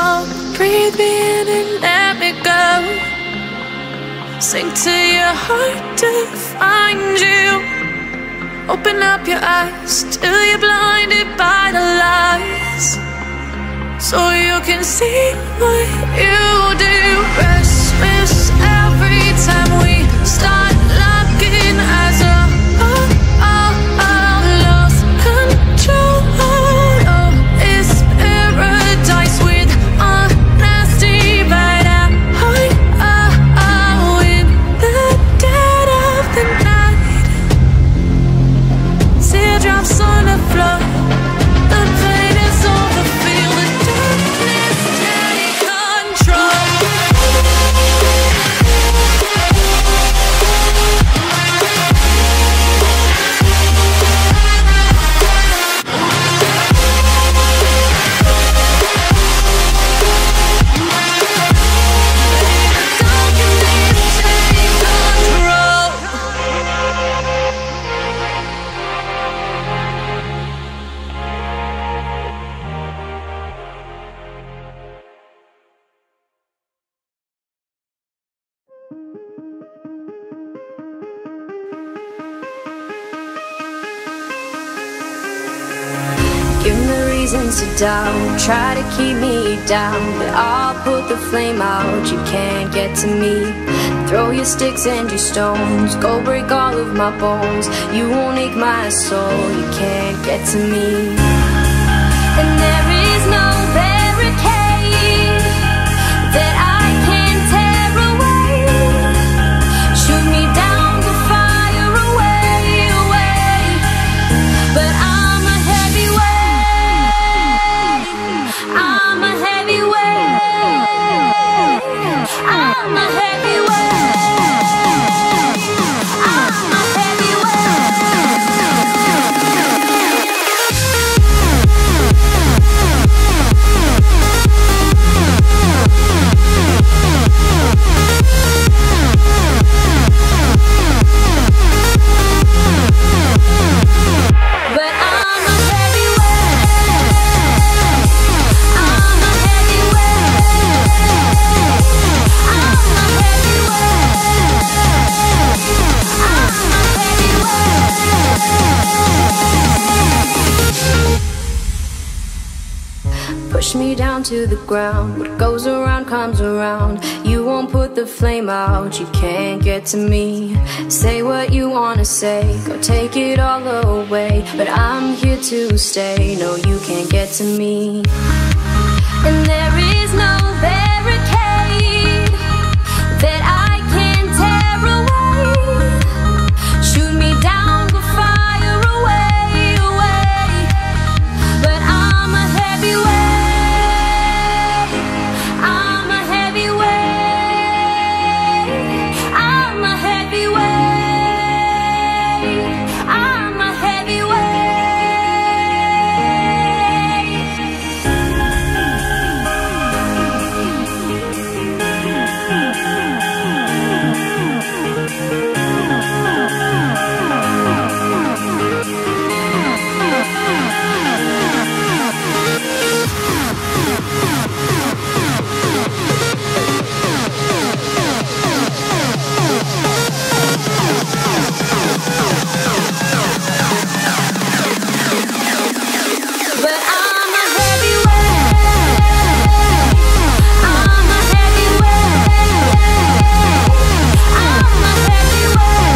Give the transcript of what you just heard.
control. Breathe me in and let me go. Sink to your heart to find you. Open up your eyes till you're blinded by the lies, so you can see what you do. Restless every time we start locking eyes. Lost control. Oh, it's paradise with honesty, but in the dead of the night. Teardrops on the floor. The pain is over. Feel the darkness take control. Give me reasons to doubt, try to keep me down, but I'll put the flame out, you can't get to me. Throw your sticks and your stones, go break all of my bones. You won't ache my soul, you can't get to me. And there is no barricade that I can tear away. Shoot me down, go fire away, away. But I'm a heavyweight, I'm a heavyweight, I'm a heavyweight, I'm a push me down to the ground. What goes around comes around. You won't put the flame out, you can't get to me. Say what you wanna say, go take it all away, but I'm here to stay. No, you can't get to me. And there is no barricade that I can tear away. Shoot me down, go fire away, away. But I'm a heavyweight, I'm a heavyweight, I'm a heavyweight, I'm a heavyweight. But I'm a heavyweight, I'm a heavyweight, I'm a heavyweight, I'm a heavyweight.